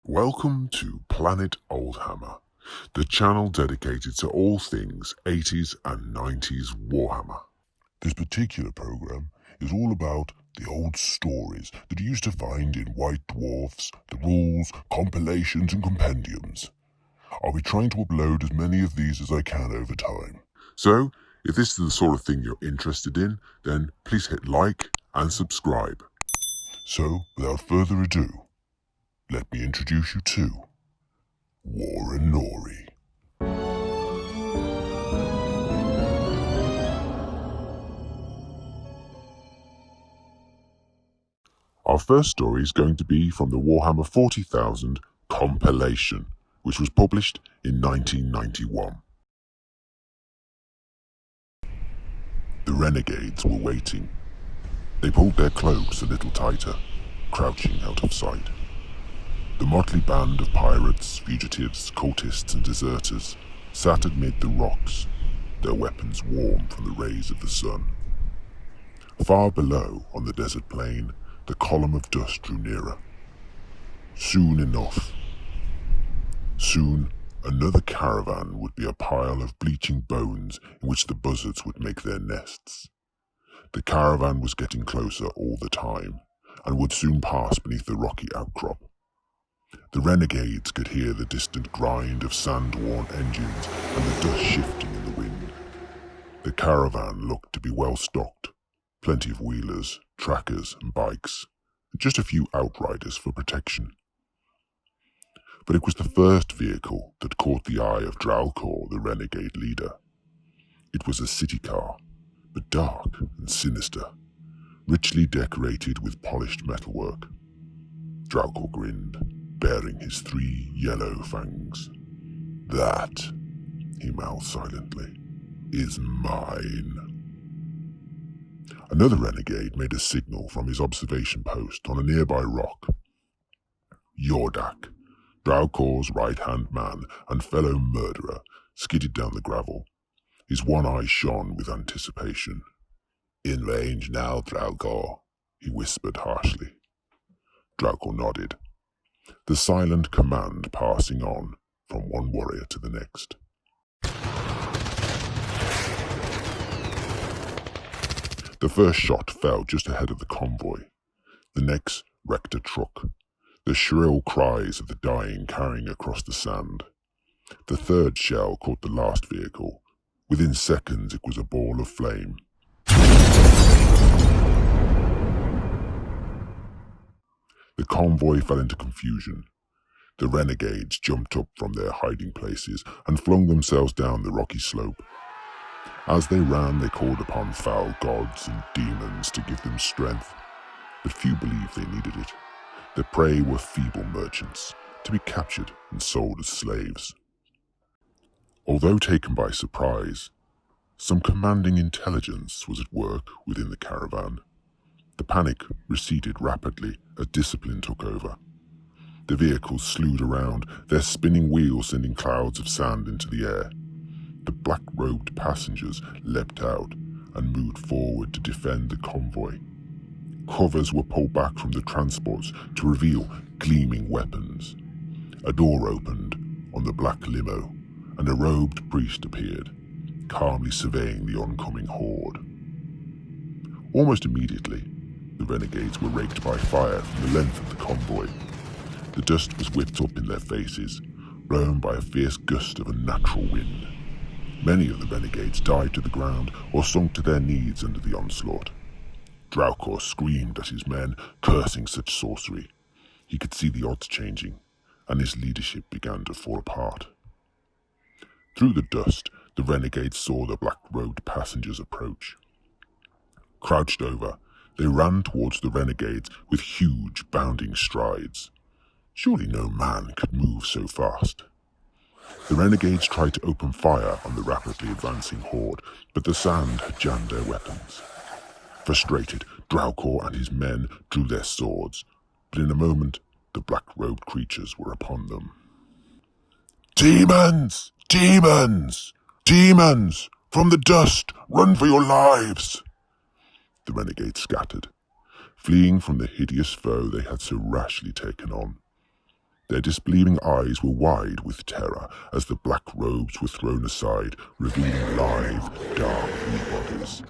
Welcome to Planet Oldhammer, the channel dedicated to all things 80s and 90s Warhammer. This particular program is all about the old stories that you used to find in White Dwarfs, the rules, compilations and compendiums. I'll be trying to upload as many of these as I can over time. So, if this is the sort of thing you're interested in, then please hit like and subscribe. So, without further ado, let me introduce you to Waranory. Our first story is going to be from the Warhammer 40,000 compilation, which was published in 1991. The Renegades were waiting. They pulled their cloaks a little tighter, crouching out of sight. The motley band of pirates, fugitives, cultists and deserters sat amid the rocks, their weapons warm from the rays of the sun. Far below, on the desert plain, the column of dust drew nearer. Soon another caravan would be a pile of bleaching bones in which the buzzards would make their nests. The caravan was getting closer all the time, and would soon pass beneath the rocky outcrop. The Renegades could hear the distant grind of sand-worn engines and the dust shifting in the wind. The caravan looked to be well stocked, plenty of wheelers, trackers and bikes, and just a few outriders for protection. But it was the first vehicle that caught the eye of Dralcor, the renegade leader. It was a city car, but dark and sinister, richly decorated with polished metalwork. Dralcor grinned, baring his 3 yellow fangs. "That," he mouthed silently, "is mine." Another renegade made a signal from his observation post on a nearby rock. Yordak, Dralcor's right-hand man and fellow murderer, skidded down the gravel. His one eye shone with anticipation. "In range now, Dralcor," he whispered harshly. Dralcor nodded, the silent command passing on from one warrior to the next. The first shot fell just ahead of the convoy. The next wrecked a truck, the shrill cries of the dying carrying across the sand. The third shell caught the last vehicle. Within seconds it was a ball of flame. The convoy fell into confusion. The renegades jumped up from their hiding places and flung themselves down the rocky slope. As they ran, they called upon foul gods and demons to give them strength, but few believed they needed it. Their prey were feeble merchants, to be captured and sold as slaves. Although taken by surprise, some commanding intelligence was at work within the caravan. The panic receded rapidly as discipline took over. The vehicles slewed around, their spinning wheels sending clouds of sand into the air. The black-robed passengers leapt out and moved forward to defend the convoy. Covers were pulled back from the transports to reveal gleaming weapons. A door opened on the black limo, and a robed priest appeared, calmly surveying the oncoming horde. Almost immediately, the renegades were raked by fire from the length of the convoy. The dust was whipped up in their faces, blown by a fierce gust of unnatural wind. Many of the renegades died to the ground or sunk to their knees under the onslaught. Dralcor screamed at his men, cursing such sorcery. He could see the odds changing, and his leadership began to fall apart. Through the dust, the renegades saw the black-robed passengers approach. Crouched over, they ran towards the renegades with huge, bounding strides. Surely no man could move so fast. The renegades tried to open fire on the rapidly advancing horde, but the sand had jammed their weapons. Frustrated, Dralcor and his men drew their swords, but in a moment the black-robed creatures were upon them. "Demons! Demons! Demons! From the dust! Run for your lives!" The renegades scattered, fleeing from the hideous foe they had so rashly taken on. Their disbelieving eyes were wide with terror as the black robes were thrown aside, revealing live, dark bodies.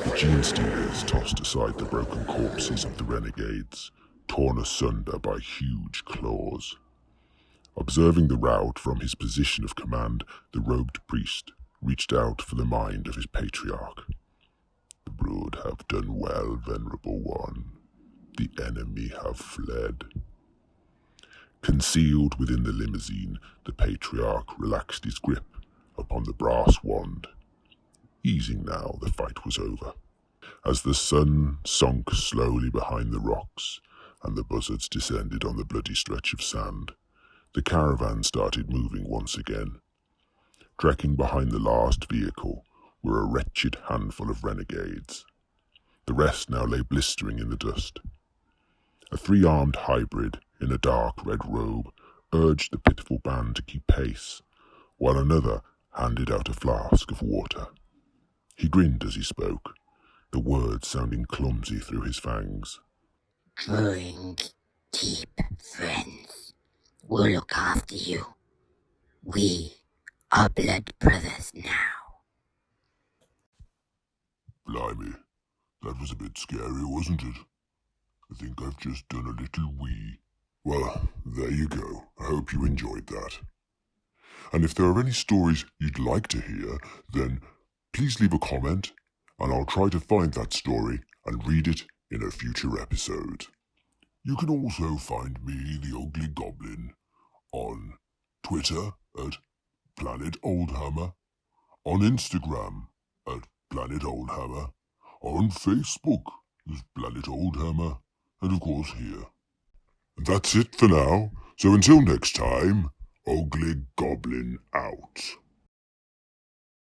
The gene stealers tossed aside the broken corpses of the renegades, torn asunder by huge claws. Observing the rout from his position of command, the robed priest reached out for the mind of his patriarch. "The brood have done well, venerable one. The enemy have fled." Concealed within the limousine, the patriarch relaxed his grip upon the brass wand. Easing now, the fight was over. As the sun sunk slowly behind the rocks and the buzzards descended on the bloody stretch of sand, the caravan started moving once again. Trekking behind the last vehicle were a wretched handful of renegades. The rest now lay blistering in the dust. A three-armed hybrid in a dark red robe urged the pitiful band to keep pace, while another handed out a flask of water. He grinned as he spoke, the words sounding clumsy through his fangs. "Drink deep, friends. We'll look after you. We are blood brothers now." Blimey, that was a bit scary, wasn't it? I think I've just done a little wee. Well, there you go. I hope you enjoyed that. And if there are any stories you'd like to hear, then please leave a comment, and I'll try to find that story and read it in a future episode. You can also find me, the Ugly Goblin, on Twitter at Planet Oldhammer, on Instagram at Planet Oldhammer, on Facebook as Planet Oldhammer, and of course here. And that's it for now, so until next time, Ugly Goblin out.